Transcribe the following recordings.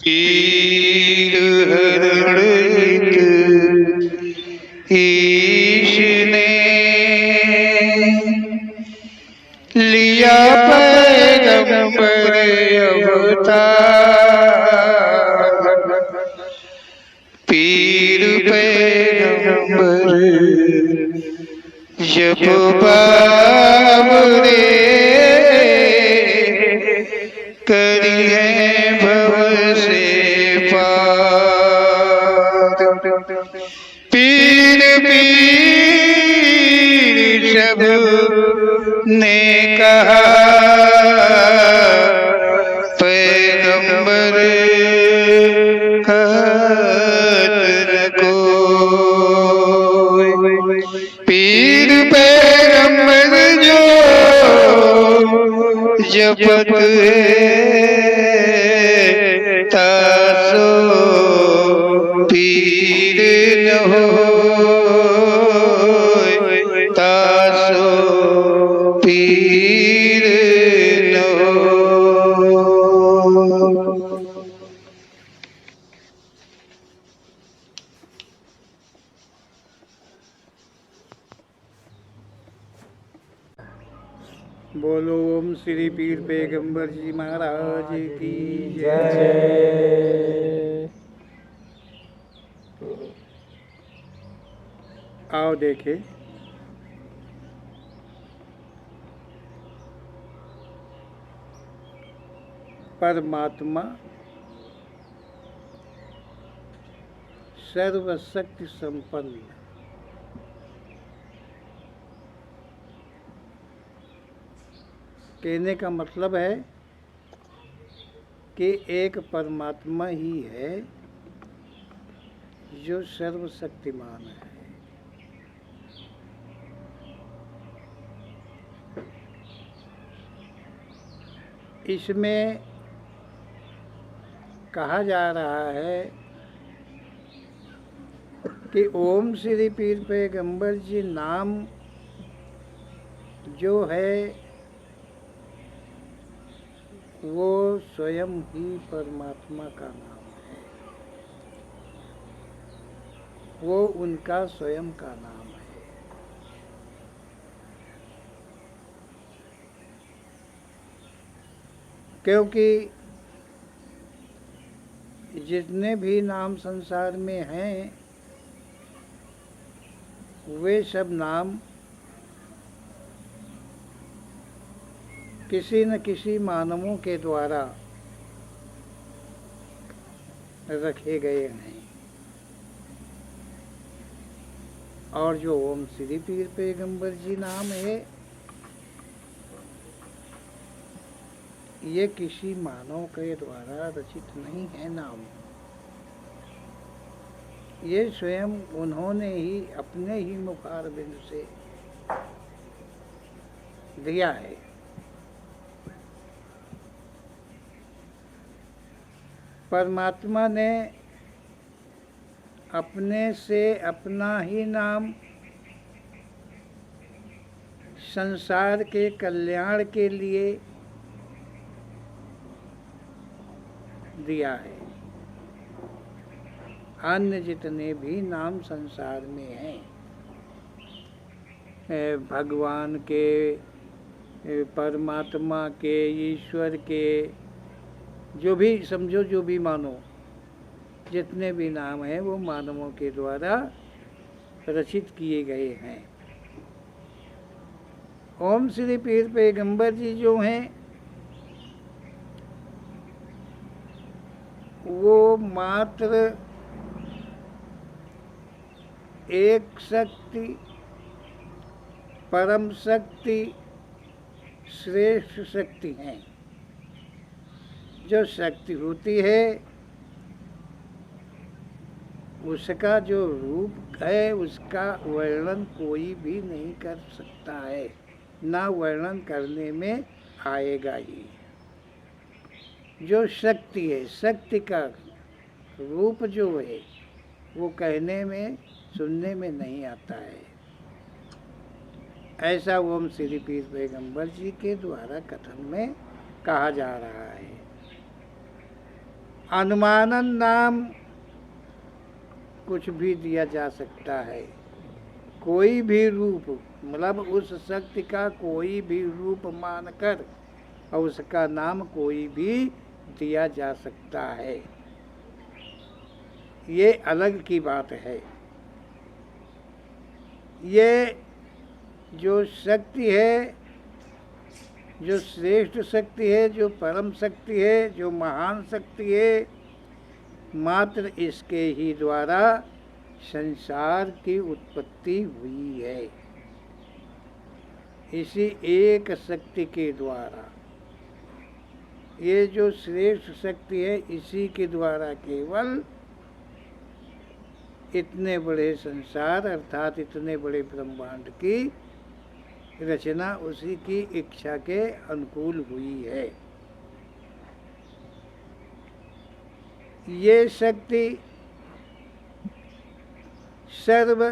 पीर हरणित ईश ने लिया पैगंबर अवतार। पीर पैगंबर जब बाबरे करी है भव से पार। पीर पीर सब ने कहा पैगंबर कहत न कोई। पीर पैगंबर जो जपत है तासो पीर न होय, तासो पीर न होय। बोलो ओम श्री पीर पैगंबर जी महाराज की जय। आओ देखे परमात्मा सर्वशक्ति संपन्न, कहने का मतलब है कि एक परमात्मा ही है जो सर्वशक्तिमान है। इसमें कहा जा रहा है कि ओम श्री पीर पैगंबर जी नाम जो है वो स्वयं ही परमात्मा का नाम है, वो उनका स्वयं का नाम है। क्योंकि जितने भी नाम संसार में हैं वे सब नाम किसी न किसी मानवों के द्वारा रखे गए हैं। और जो ओम श्री पीर पैगंबर जी नाम है ये किसी मानव के द्वारा रचित नहीं है नाम, ये स्वयं उन्होंने ही अपने ही मुखारबिंद से दिया है। परमात्मा ने अपने से अपना ही नाम संसार के कल्याण के लिए दिया है। अन्य जितने भी नाम संसार में हैं, भगवान के, परमात्मा के, ईश्वर के, जो भी समझो, जो भी मानो, जितने भी नाम हैं वो मानवों के द्वारा रचित किए गए हैं। ओम श्री पीर पैगंबर जी जो हैं वो मात्र एक शक्ति, परम शक्ति, श्रेष्ठ शक्ति हैं। जो शक्ति होती है उसका जो रूप है उसका वर्णन कोई भी नहीं कर सकता है, ना वर्णन करने में आएगा ही। जो शक्ति है, शक्ति का रूप जो है वो कहने में, सुनने में नहीं आता है। ऐसा ओम श्री पीर पैगंबर जी के द्वारा कथन में कहा जा रहा है। अनुमानन नाम कुछ भी दिया जा सकता है, कोई भी रूप, मतलब उस शक्ति का कोई भी रूप मानकर और उसका नाम कोई भी दिया जा सकता है, ये अलग की बात है। ये जो शक्ति है, जो श्रेष्ठ शक्ति है, जो परम शक्ति है, जो महान शक्ति है, मात्र इसके ही द्वारा संसार की उत्पत्ति हुई है। इसी एक शक्ति के द्वारा, ये जो श्रेष्ठ शक्ति है, इसी के द्वारा केवल इतने बड़े संसार अर्थात इतने बड़े ब्रह्मांड की रचना उसी की इच्छा के अनुकूल हुई है। ये शक्ति सर्व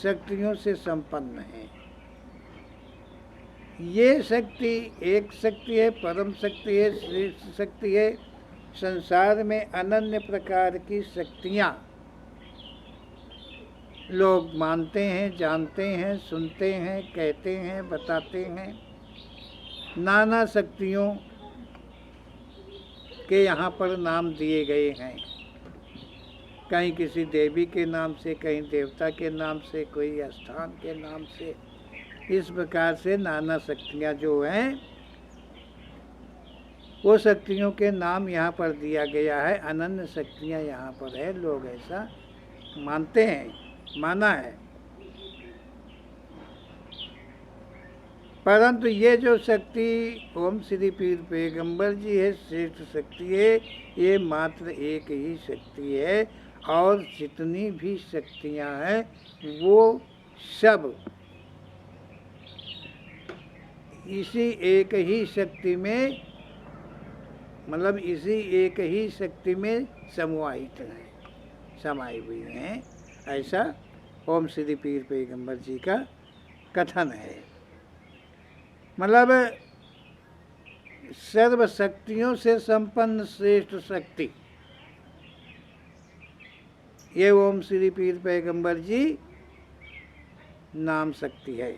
शक्तियों से संपन्न है। ये शक्ति एक शक्ति है, परम शक्ति है, श्रेष्ठ शक्ति है। संसार में अनन्य प्रकार की शक्तियाँ लोग मानते हैं, जानते हैं, सुनते हैं, कहते हैं, बताते हैं। नाना शक्तियों के यहाँ पर नाम दिए गए हैं, कहीं किसी देवी के नाम से, कहीं देवता के नाम से, कोई स्थान के नाम से। इस प्रकार से नाना शक्तियाँ जो हैं, वो शक्तियों के नाम यहाँ पर दिया गया है। अनन्य शक्तियाँ यहाँ पर है, लोग ऐसा मानते हैं, माना है। परंतु ये जो शक्ति ओम श्री पीर पैगंबर जी है, श्रेष्ठ शक्ति है, ये मात्र एक ही शक्ति है। और जितनी भी शक्तियाँ हैं वो सब इसी एक ही शक्ति में, मतलब इसी एक ही शक्ति में समाहित हैं, समाई हुई हैं। ऐसा ओम श्री पीर पैगंबर जी का कथन है। मतलब सर्व शक्तियों से संपन्न श्रेष्ठ शक्ति ये ओम श्री पीर पैगंबर जी नाम शक्ति है।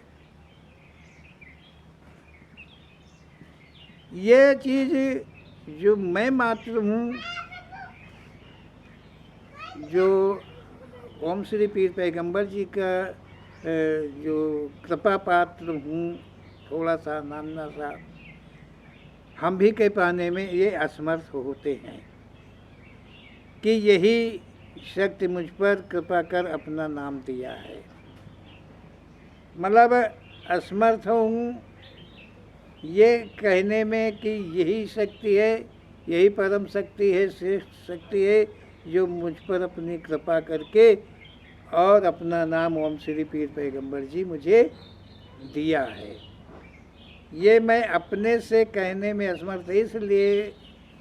ये चीज जो मैं मात्र हूँ, जो ओम श्री पीर पैगंबर जी का जो कृपा पात्र हूँ, थोड़ा सा नाना सा, हम भी कह पाने में ये असमर्थ होते हैं कि यही शक्ति मुझ पर कृपा कर अपना नाम दिया है। मतलब असमर्थ हूँ ये कहने में कि यही शक्ति है, यही परम शक्ति है, श्रेष्ठ शक्ति है, जो मुझ पर अपनी कृपा करके और अपना नाम ओम श्री पीर पैगंबर जी मुझे दिया है। ये मैं अपने से कहने में असमर्थ इसलिए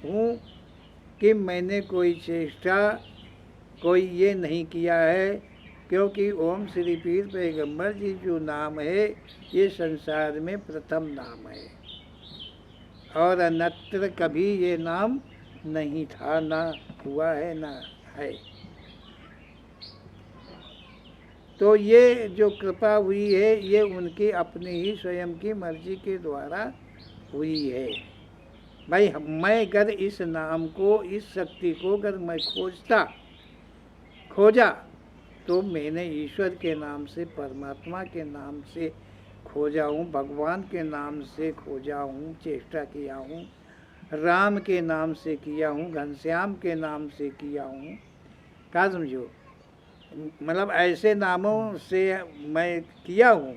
हूँ कि मैंने कोई चेष्टा, कोई ये नहीं किया है, क्योंकि ओम श्री पीर पैगंबर जी जो नाम है ये संसार में प्रथम नाम है और अन्यत्र कभी ये नाम नहीं था, ना हुआ है, ना है। तो ये जो कृपा हुई है ये उनकी अपनी ही स्वयं की मर्जी के द्वारा हुई है। भाई मैं अगर इस नाम को, इस शक्ति को अगर मैं खोजा तो मैंने ईश्वर के नाम से, परमात्मा के नाम से खोजा हूँ, भगवान के नाम से खोजा हूँ, चेष्टा किया हूँ, राम के नाम से किया हूँ, घनश्याम के नाम से किया हूँ। क्या समझो, मतलब ऐसे नामों से मैं किया हूँ।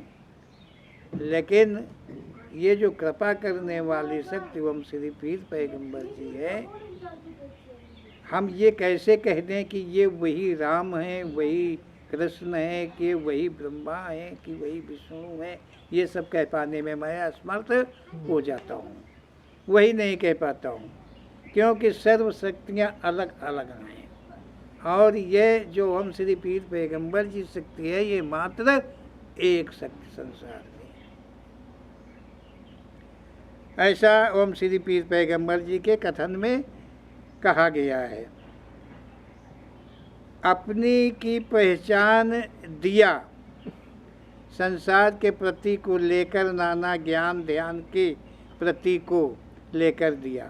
लेकिन ये जो कृपा करने वाली शक्ति ओम श्री पीर पैगंबर जी है, हम ये कैसे कह दें कि ये वही राम है, वही कृष्ण है, कि वही ब्रह्मा है, कि वही विष्णु है। ये सब कह पाने में मैं असमर्थ हो जाता हूँ, वही नहीं कह पाता हूँ, क्योंकि सर्व शक्तियाँ अलग अलग हैं। और ये जो ओम श्री पीर पैगंबर जी शक्ति है ये मात्र एक शक्ति संसार में। ऐसा ओम श्री पीर पैगंबर जी के कथन में कहा गया है। अपनी की पहचान दिया, संसार के प्रति को लेकर नाना ज्ञान ध्यान के प्रति को लेकर दिया।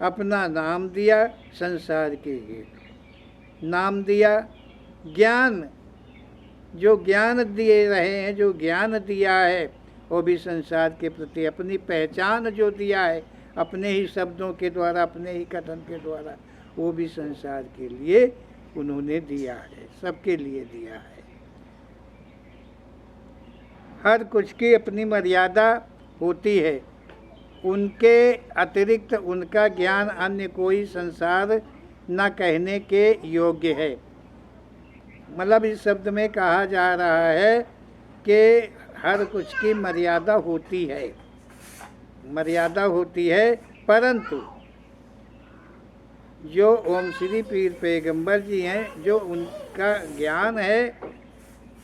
अपना नाम दिया संसार के हेतु, नाम दिया ज्ञान, जो ज्ञान दिए रहे हैं, जो ज्ञान दिया है वो भी संसार के प्रति। अपनी पहचान जो दिया है अपने ही शब्दों के द्वारा, अपने ही कथन के द्वारा, वो भी संसार के लिए उन्होंने दिया है, सबके लिए दिया है। हर कुछ की अपनी मर्यादा होती है, उनके अतिरिक्त उनका ज्ञान अन्य कोई संसार न कहने के योग्य है। मतलब इस शब्द में कहा जा रहा है कि हर कुछ की मर्यादा होती है, मर्यादा होती है, परंतु जो ओम श्री पीर पैगंबर जी हैं, जो उनका ज्ञान है,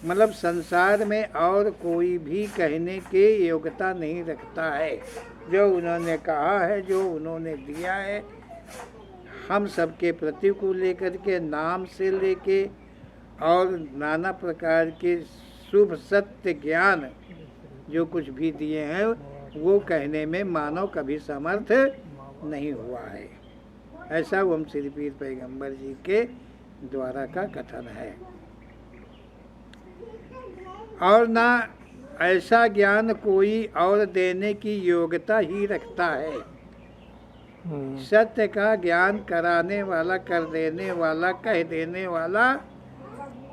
मतलब संसार में और कोई भी कहने की योग्यता नहीं रखता है। जो उन्होंने कहा है, जो उन्होंने दिया है, हम सबके प्रति को लेकर के, नाम से लेके और नाना प्रकार के शुभ सत्य ज्ञान जो कुछ भी दिए हैं, वो कहने में मानव कभी समर्थ नहीं हुआ है। ऐसा ओम श्री पीर पैगंबर जी के द्वारा का कथन है। और ना ऐसा ज्ञान कोई और देने की योग्यता ही रखता है। सत्य का ज्ञान कराने वाला, कर देने वाला, कह देने वाला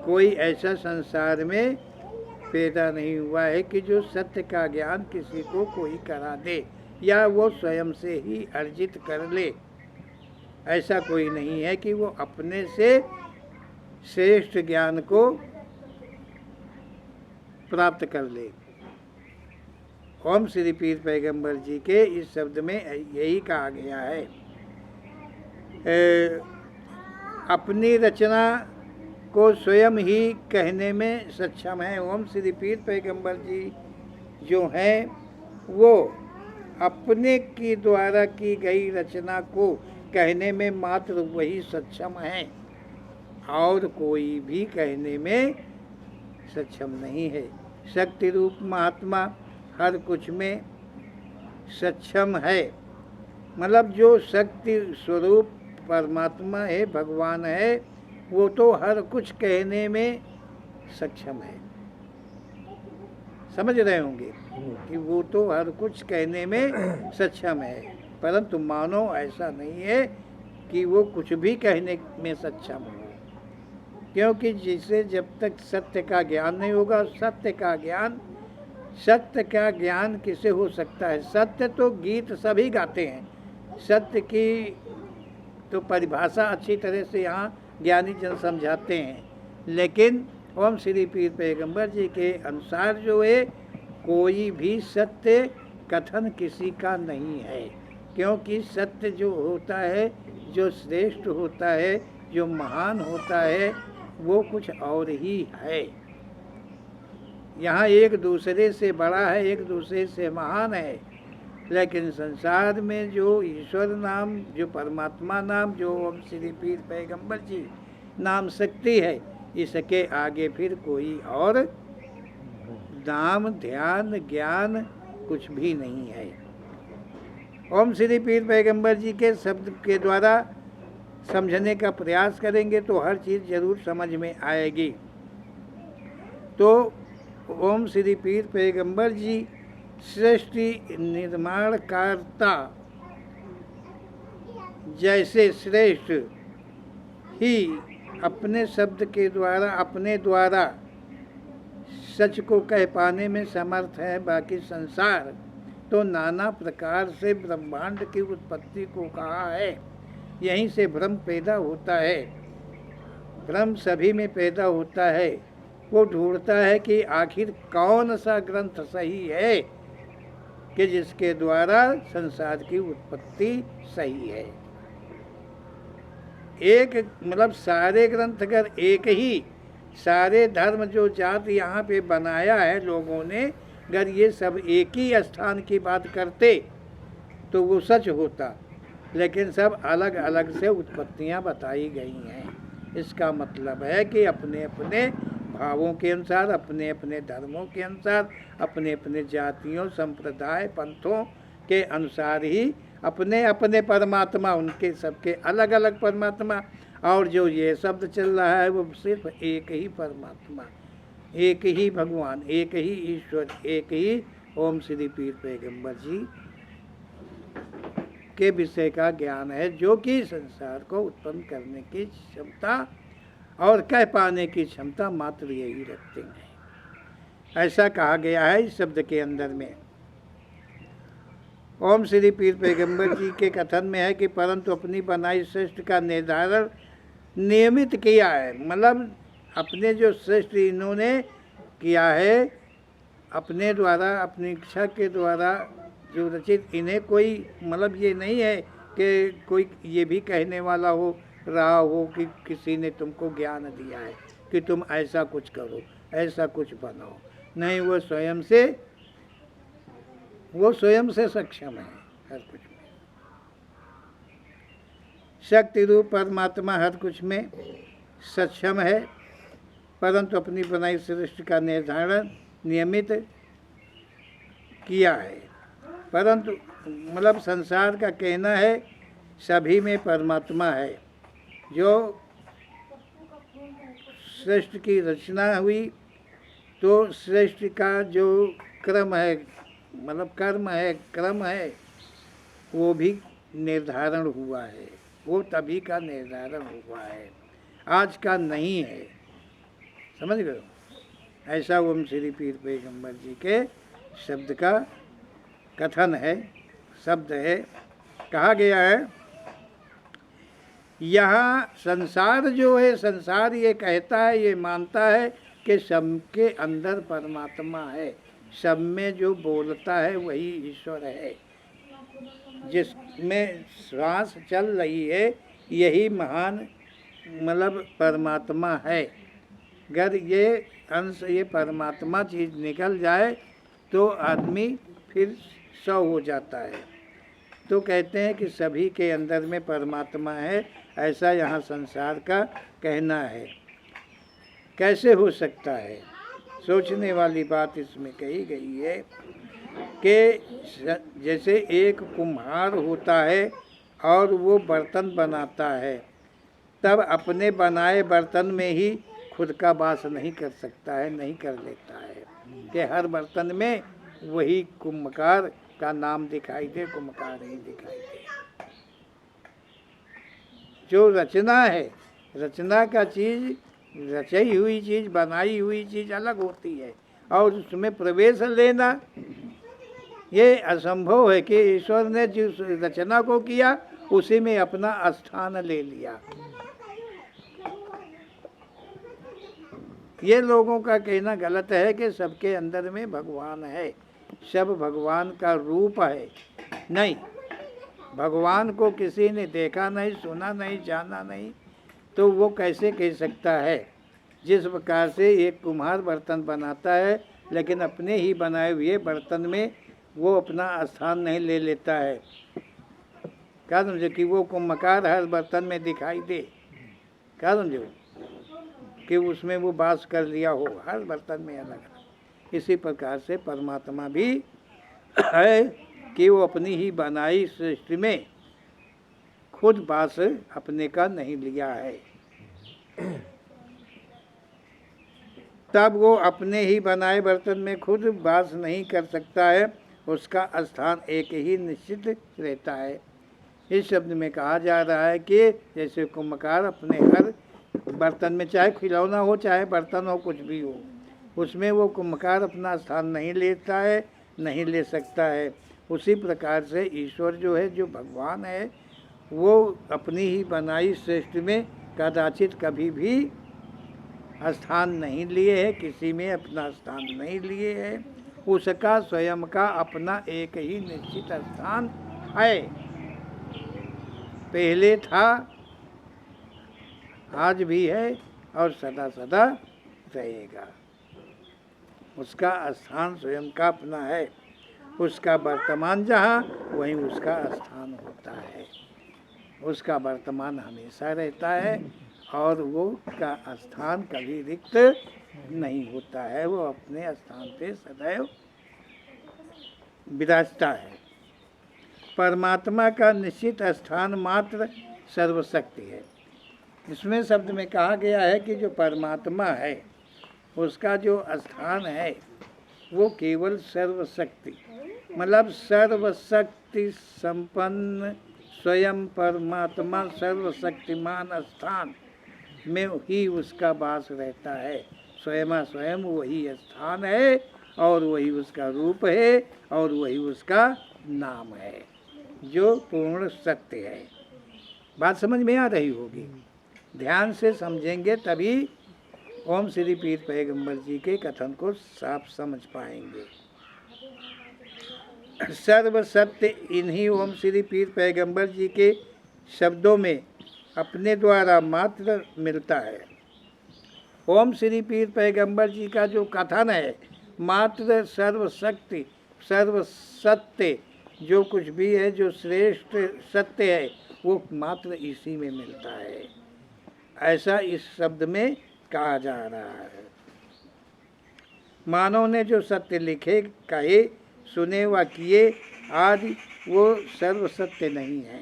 कोई ऐसा संसार में पैदा नहीं हुआ है कि जो सत्य का ज्ञान किसी को कोई करा दे या वो स्वयं से ही अर्जित कर ले। ऐसा कोई नहीं है कि वो अपने से श्रेष्ठ ज्ञान को प्राप्त कर ले। ओम श्री पीर पैगंबर जी के इस शब्द में यही कहा गया है। अपनी रचना को स्वयं ही कहने में सक्षम है। ओम श्री पीर पैगंबर जी जो हैं वो अपने की द्वारा की गई रचना को कहने में मात्र वही सक्षम हैं, और कोई भी कहने में सक्षम नहीं है। शक्ति रूप महात्मा हर कुछ में सक्षम है। मतलब जो शक्ति स्वरूप परमात्मा है, भगवान है, वो तो हर कुछ कहने में सक्षम है। समझ रहे होंगे कि वो तो हर कुछ कहने में सक्षम है, परंतु मानव ऐसा नहीं है कि वो कुछ भी कहने में सक्षम हो। क्योंकि जिसे जब तक सत्य का ज्ञान नहीं होगा, सत्य का ज्ञान किसे हो सकता है? सत्य तो गीत सभी गाते हैं, सत्य की तो परिभाषा अच्छी तरह से यहाँ ज्ञानी जन समझाते हैं, लेकिन ओम श्री पीर पैगंबर जी के अनुसार जो है कोई भी सत्य कथन किसी का नहीं है। क्योंकि सत्य जो होता है, जो श्रेष्ठ होता है, जो महान होता है, वो कुछ और ही है। यहाँ एक दूसरे से बड़ा है, एक दूसरे से महान है, लेकिन संसार में जो ईश्वर नाम, जो परमात्मा नाम, जो ओम श्री पीर पैगंबर जी नाम शक्ति है, इसके आगे फिर कोई और नाम, ध्यान, ज्ञान कुछ भी नहीं है। ओम श्री पीर पैगंबर जी के शब्द के द्वारा समझने का प्रयास करेंगे तो हर चीज़ जरूर समझ में आएगी। तो ओम श्री पीर पैगंबर जी सृष्टि निर्माणकर्ता जैसे श्रेष्ठ ही अपने शब्द के द्वारा, अपने द्वारा सच को कह पाने में समर्थ है। बाकी संसार तो नाना प्रकार से ब्रह्मांड की उत्पत्ति को कहा है, यहीं से भ्रम पैदा होता है। भ्रम सभी में पैदा होता है। वो ढूंढता है कि आखिर कौन सा ग्रंथ सही है कि जिसके द्वारा संसार की उत्पत्ति सही है। एक मतलब सारे ग्रंथ अगर एक ही, सारे धर्म जो जात यहाँ पे बनाया है लोगों ने, अगर ये सब एक ही स्थान की बात करते तो वो सच होता। लेकिन सब अलग अलग से उत्पत्तियां बताई गई हैं। इसका मतलब है कि अपने अपने भावों के अनुसार, अपने अपने धर्मों के अनुसार, अपने अपने जातियों, संप्रदाय, पंथों के अनुसार ही अपने अपने परमात्मा, उनके सबके अलग अलग परमात्मा। और जो ये शब्द चल रहा है वो सिर्फ एक ही परमात्मा, एक ही भगवान, एक ही ईश्वर, एक ही ओम श्री पीर पैगंबर जी के विषय का ज्ञान है, जो कि संसार को उत्पन्न करने की क्षमता और कह पाने की क्षमता मात्र यही रखते हैं। ऐसा कहा गया है इस शब्द के अंदर में। ओम श्री पीर पैगंबर जी के कथन में है कि परंतु अपनी बनाई श्रेष्ठ का निर्धारण नियमित किया है। मतलब अपने जो श्रेष्ठ इन्होंने किया है अपने द्वारा, अपनी इच्छा के द्वारा जो रचित, इन्हें कोई मतलब ये नहीं है कि कोई ये भी कहने वाला हो रहा हो कि किसी ने तुमको ज्ञान दिया है कि तुम ऐसा कुछ करो, ऐसा कुछ बनाओ। नहीं, वो स्वयं से सक्षम है हर कुछ में। शक्ति रूप परमात्मा हर कुछ में सक्षम है, परंतु अपनी बनाई सृष्टि का निर्धारण नियमित किया है। परंतु मतलब संसार का कहना है सभी में परमात्मा है। जो सृष्टि की रचना हुई तो सृष्टि का जो क्रम है, मतलब कर्म है, क्रम है, वो भी निर्धारण हुआ है। वो तभी का निर्धारण हुआ है, आज का नहीं है। समझ गए? ऐसा ओम श्री पीर पैगंबर जी के शब्द का कथन है, शब्द है। कहा गया है यहाँ संसार जो है, संसार ये कहता है, ये मानता है कि सबके अंदर परमात्मा है, सब में जो बोलता है वही ईश्वर है, जिसमें श्वास चल रही है यही महान मतलब परमात्मा है। अगर ये अंश, ये परमात्मा चीज निकल जाए तो आदमी फिर सौ हो जाता है। तो कहते हैं कि सभी के अंदर में परमात्मा है, ऐसा यहाँ संसार का कहना है। कैसे हो सकता है? सोचने वाली बात इसमें कही गई है कि जैसे एक कुम्हार होता है और वो बर्तन बनाता है, तब अपने बनाए बर्तन में ही खुद का वास नहीं कर सकता है, नहीं कर लेता है कि हर बर्तन में वही कुम्भकार का नाम दिखाई दे, कुम्भकार ही दिखाई दे। जो रचना है, रचना का चीज, रचाई हुई चीज, बनाई हुई चीज अलग होती है, और उसमें प्रवेश लेना ये असंभव है कि ईश्वर ने जिस रचना को किया उसी में अपना स्थान ले लिया। ये लोगों का कहना गलत है कि सबके अंदर में भगवान है, सब भगवान का रूप है। नहीं, भगवान को किसी ने देखा नहीं, सुना नहीं, जाना नहीं, तो वो कैसे कह सकता है? जिस प्रकार से एक कुम्हार बर्तन बनाता है लेकिन अपने ही बनाए हुए बर्तन में वो अपना स्थान नहीं ले लेता है, क्या समझे? कि वो कुम्भकार हर बर्तन में दिखाई दे, क्या समझो? कि उसमें वो वास कर लिया हो, हर बर्तन में अलग अलग। इसी प्रकार से परमात्मा भी है कि वो अपनी ही बनाई सृष्टि में खुद वास अपने का नहीं लिया है, तब वो अपने ही बनाए बर्तन में खुद वास नहीं कर सकता है, उसका स्थान एक ही निश्चित रहता है। इस शब्द में कहा जा रहा है कि जैसे कुम्भकार अपने हर बर्तन में, चाहे खिलौना हो चाहे बर्तन हो, कुछ भी हो, उसमें वो कुम्भकार अपना स्थान नहीं लेता है, नहीं ले सकता है। उसी प्रकार से ईश्वर जो है, जो भगवान है, वो अपनी ही बनाई सृष्टि में कदाचित कभी भी स्थान नहीं लिए है, किसी में अपना स्थान नहीं लिए है। उसका स्वयं का अपना एक ही निश्चित स्थान है, पहले था, आज भी है और सदा सदा रहेगा। उसका स्थान स्वयं का अपना है, उसका वर्तमान जहाँ वहीं उसका स्थान होता है। उसका वर्तमान हमेशा रहता है और वो का स्थान कभी रिक्त नहीं होता है, वो अपने स्थान पे सदैव विराजता है। परमात्मा का निश्चित स्थान मात्र सर्वशक्ति है। इसमें शब्द में कहा गया है कि जो परमात्मा है उसका जो स्थान है वो केवल सर्वशक्ति, मतलब सर्वशक्ति संपन्न स्वयं परमात्मा सर्वशक्तिमान स्थान में ही उसका वास रहता है। स्वयं वही स्थान है और वही उसका रूप है और वही उसका नाम है जो पूर्ण सत्य है। बात समझ में आ रही होगी, ध्यान से समझेंगे तभी ओम श्री पीर पैगंबर जी के कथन को साफ समझ पाएंगे। सर्व सत्य इन्हीं ओम श्री पीर पैगंबर जी के शब्दों में अपने द्वारा मात्र मिलता है। ओम श्री पीर पैगंबर जी का जो कथन है मात्र सर्वशक्ति सर्व सत्य जो कुछ भी है, जो श्रेष्ठ सत्य है, वो मात्र इसी में मिलता है, ऐसा इस शब्द में कहा जा रहा है। मानव ने जो सत्य लिखे, कहे, सुने व किए आदि वो सर्व सत्य नहीं है।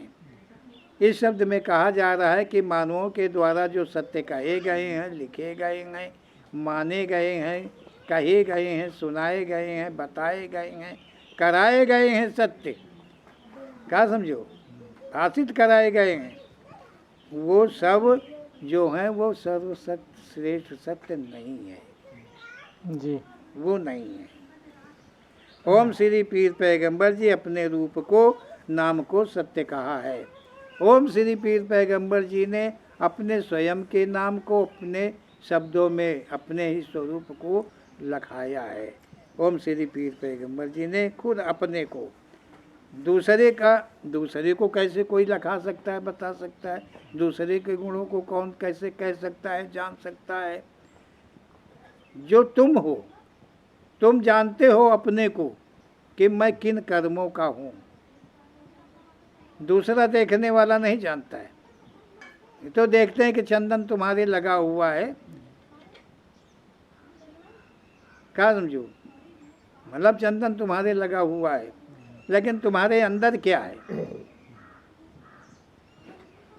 इस शब्द में कहा जा रहा है कि मानवों के द्वारा जो सत्य कहे गए हैं, लिखे गए हैं, माने गए हैं, कहे गए हैं, सुनाए गए हैं, बताए गए हैं, कराए गए हैं, सत्य क्या समझो, आसित कराए गए हैं, वो सब जो हैं वो सर्व सत्य श्रेष्ठ सत्य नहीं है जी, वो नहीं है। ओम श्री पीर पैगंबर जी अपने रूप को, नाम को सत्य कहा है। ओम श्री पीर पैगंबर जी ने अपने स्वयं के नाम को अपने शब्दों में अपने ही स्वरूप को लखाया है। ओम श्री पीर पैगंबर जी ने खुद अपने को, दूसरे को कैसे कोई लखा सकता है, बता सकता है? दूसरे के गुणों को कौन कैसे कह सकता है, जान सकता है? जो तुम हो, तुम जानते हो अपने को कि मैं किन कर्मों का हूँ, दूसरा देखने वाला नहीं जानता है। ये तो देखते हैं कि चंदन तुम्हारे लगा हुआ है, क्या समझो, मतलब चंदन तुम्हारे लगा हुआ है, लेकिन तुम्हारे अंदर क्या है,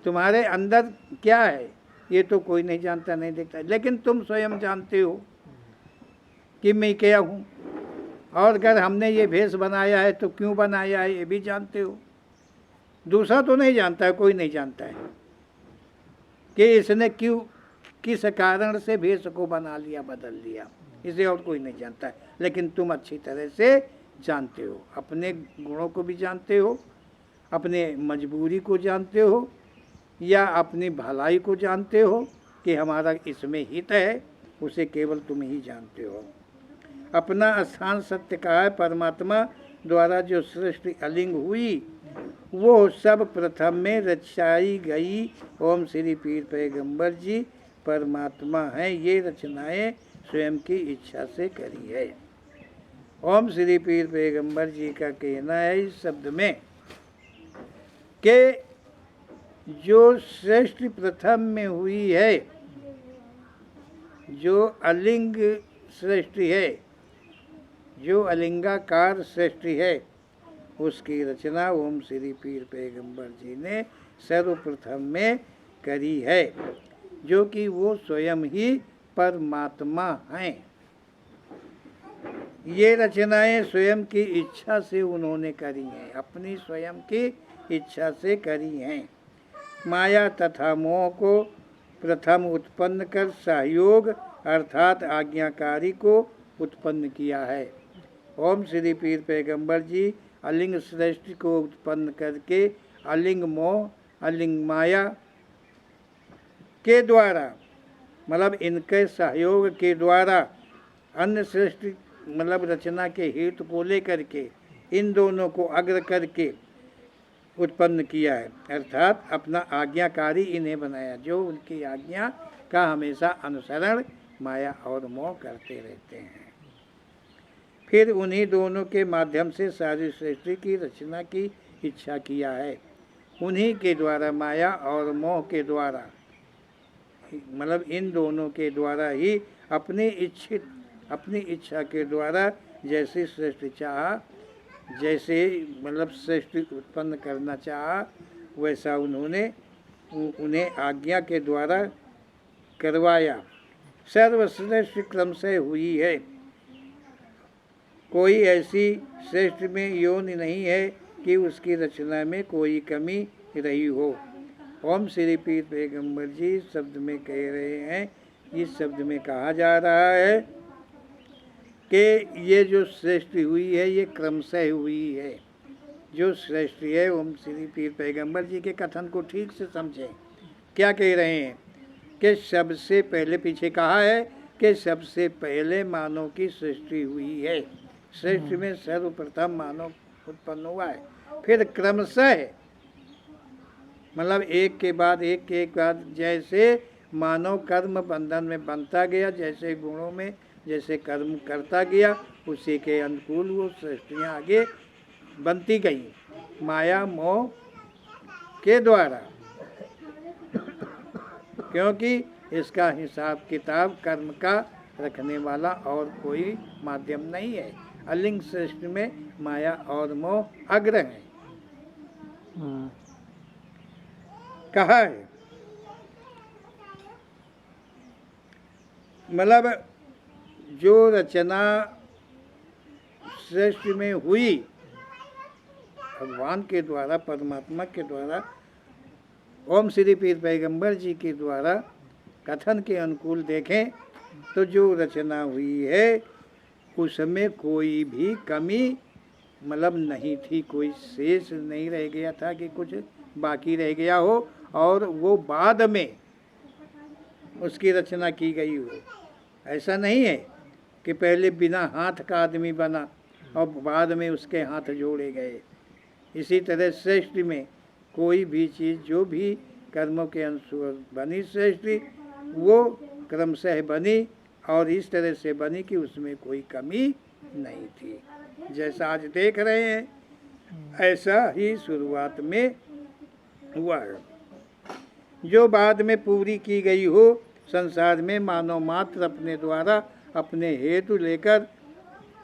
तुम्हारे अंदर क्या है ये तो कोई नहीं जानता, नहीं देखता। लेकिन तुम स्वयं जानते हो कि मैं क्या हूँ, और अगर हमने ये भेष बनाया है तो क्यों बनाया है ये भी जानते हो। दूसरा तो नहीं जानता है, कोई नहीं जानता है कि इसने क्यों, किस कारण से भेष को बना लिया, बदल लिया, इसे और कोई नहीं जानता है। लेकिन तुम अच्छी तरह से जानते हो, अपने गुणों को भी जानते हो, अपने मजबूरी को जानते हो या अपनी भलाई को जानते हो कि हमारा इसमें हित है, उसे केवल तुम ही जानते हो। अपना स्थान सत्य कहा है। परमात्मा द्वारा जो सृष्टि अलिंग हुई वो सब प्रथम में रचाई गई ओम श्री पीर पैगंबर जी परमात्मा हैं। ये रचनाएं स्वयं की इच्छा से करी है। ओम श्री पीर पैगंबर जी का कहना है इस शब्द में कि जो सृष्टि प्रथम में हुई है, जो अलिंग सृष्टि है, जो अलिंगाकार सृष्टि है, उसकी रचना ओम श्री पीर पैगंबर जी ने सर्वप्रथम में करी है, जो कि वो स्वयं ही परमात्मा हैं। ये रचनाएं स्वयं की इच्छा से उन्होंने करी हैं, अपनी स्वयं की इच्छा से करी हैं। माया तथा मोह को प्रथम उत्पन्न कर सहयोग अर्थात आज्ञाकारी को उत्पन्न किया है। ओम श्री पीर पैगंबर जी अलिंग सृष्टि को उत्पन्न करके अलिंग मोह, अलिंग माया के द्वारा, मतलब इनके सहयोग के द्वारा अन्य सृष्टि मतलब रचना के हेतु को लेकर के इन दोनों को अग्र करके उत्पन्न किया है, अर्थात अपना आज्ञाकारी इन्हें बनाया, जो उनकी आज्ञा का हमेशा अनुसरण माया और मोह करते रहते हैं। फिर उन्हीं दोनों के माध्यम से सारी सृष्टि की रचना की इच्छा किया है। उन्हीं के द्वारा, माया और मोह के द्वारा, मतलब इन दोनों के द्वारा ही अपनी इच्छा के द्वारा जैसे सृष्टि चाहा, जैसे मतलब सृष्टि उत्पन्न करना चाहा, वैसा उन्होंने उन्हें आज्ञा के द्वारा करवाया। सर्वश्रेष्ठ क्रम से हुई है, कोई ऐसी श्रेष्ठ में योनि नहीं है कि उसकी रचना में कोई कमी रही हो। ओम श्री पीर पैगंबर जी शब्द में कह रहे हैं, इस शब्द में कहा जा रहा है कि ये जो सृष्टि हुई है ये क्रम से हुई है। जो सृष्टि है, ओम श्री पीर पैगंबर जी के कथन को ठीक से समझें। क्या कह रहे हैं कि सबसे पहले, पीछे कहा है कि सबसे पहले मानव की सृष्टि हुई है। सृष्टि में सर्वप्रथम मानव उत्पन्न हुआ है, फिर क्रमशः मतलब एक के बाद जैसे मानव कर्म बंधन में बनता गया, जैसे गुणों में जैसे कर्म करता गया, उसी के अनुकूल वो सृष्टियाँ आगे बनती गई माया मोह के द्वारा। क्योंकि इसका हिसाब किताब कर्म का रखने वाला और कोई माध्यम नहीं है। अलिंग सृष्टि में माया और मोह अग्र है। कहा है मतलब जो रचना सृष्टि में हुई भगवान के द्वारा, परमात्मा के द्वारा, ओम श्री पीर पैगंबर जी के द्वारा कथन के अनुकूल देखें तो जो रचना हुई है उसमें कोई भी कमी मतलब नहीं थी, कोई शेष नहीं रह गया था कि कुछ बाकी रह गया हो और वो बाद में उसकी रचना की गई हो। ऐसा नहीं है कि पहले बिना हाथ का आदमी बना और बाद में उसके हाथ जोड़े गए। इसी तरह सृष्टि में कोई भी चीज़ जो भी कर्मों के अनुसार बनी सृष्टि, वो क्रमशः बनी और इस तरह से बनी कि उसमें कोई कमी नहीं थी। जैसा आज देख रहे हैं ऐसा ही शुरुआत में हुआ है। जो बाद में पूरी की गई हो, संसार में मानव मात्र अपने द्वारा अपने हेतु लेकर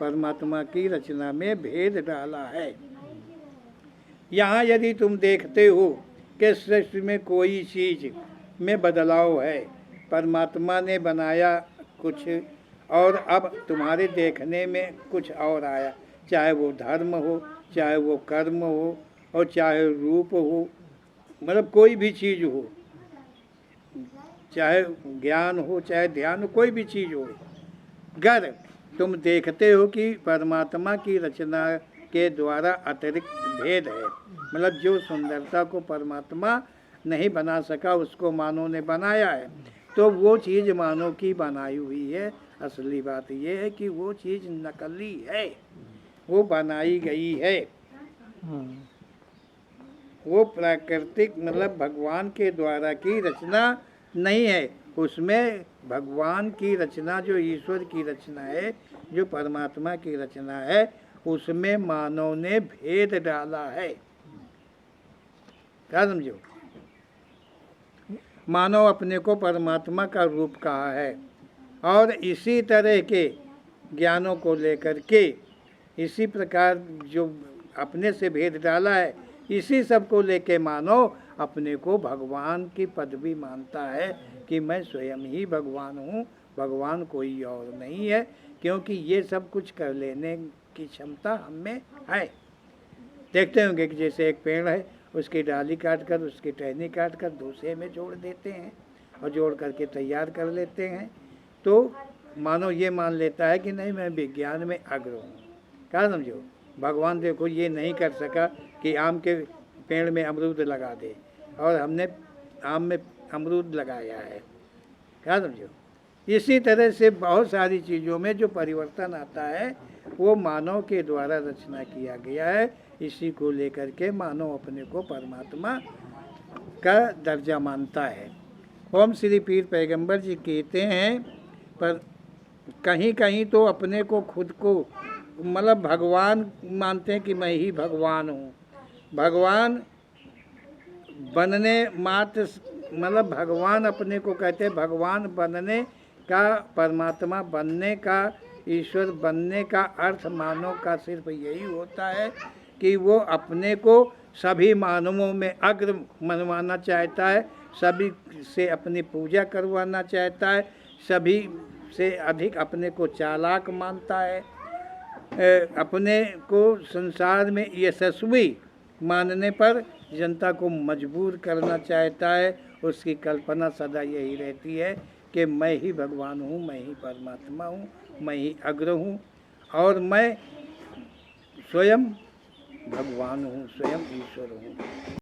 परमात्मा की रचना में भेद डाला है। यहाँ यदि तुम देखते हो कि सृष्टि में कोई चीज़ में बदलाव है, परमात्मा ने बनाया कुछ और अब तुम्हारे देखने में कुछ और आया, चाहे वो धर्म हो, चाहे वो कर्म हो और चाहे रूप हो, मतलब कोई भी चीज़ हो, चाहे ज्ञान हो चाहे ध्यान हो, कोई भी चीज़ हो, अगर तुम देखते हो कि परमात्मा की रचना के द्वारा अतिरिक्त भेद है, मतलब जो सुंदरता को परमात्मा नहीं बना सका उसको मानव ने बनाया है, तो वो चीज़ मानव की बनाई हुई है। असली बात ये है कि वो चीज़ नकली है, वो बनाई गई है, वो प्राकृतिक मतलब भगवान के द्वारा की रचना नहीं है। उसमें भगवान की रचना, जो ईश्वर की रचना है, जो परमात्मा की रचना है, उसमें मानव ने भेद डाला है। क्या समझो? मानव अपने को परमात्मा का रूप कहा है और इसी तरह के ज्ञानों को लेकर के इसी प्रकार जो अपने से भेद डाला है, इसी सब को लेके मानव अपने को भगवान की पदवी मानता है कि मैं स्वयं ही भगवान हूँ, भगवान कोई और नहीं है, क्योंकि ये सब कुछ कर लेने की क्षमता हम में है। देखते होंगे कि जैसे एक पेड़ है, उसकी डाली काट कर, उसकी टहनी काट कर दूसरे में जोड़ देते हैं और जोड़ करके तैयार कर लेते हैं, तो मानो ये मान लेता है कि नहीं मैं विज्ञान में अग्र हूँ। क्या समझो? भगवान देखो ये नहीं कर सका कि आम के पेड़ में अमरूद लगा दे और हमने आम में अमरूद लगाया है। क्या समझो? इसी तरह से बहुत सारी चीज़ों में जो परिवर्तन आता है वो मानव के द्वारा रचना किया गया है। इसी को लेकर के मानव अपने को परमात्मा का दर्जा मानता है। ओम श्री पीर पैगंबर जी कहते हैं, पर कहीं कहीं तो अपने को खुद को मतलब भगवान मानते हैं कि मैं ही भगवान हूँ। भगवान बनने मात्र मतलब भगवान अपने को कहते हैं, भगवान बनने का, परमात्मा बनने का, ईश्वर बनने का अर्थ मानव का सिर्फ यही होता है कि वो अपने को सभी मानवों में अग्र मनवाना चाहता है, सभी से अपनी पूजा करवाना चाहता है, सभी से अधिक अपने को चालाक मानता है, अपने को संसार में यशस्वी मानने पर जनता को मजबूर करना चाहता है। उसकी कल्पना सदा यही रहती है कि मैं ही भगवान हूँ, मैं ही परमात्मा हूँ, मैं ही अग्र हूँ और मैं स्वयं भगवान हूँ, स्वयं ईश्वर हूँ।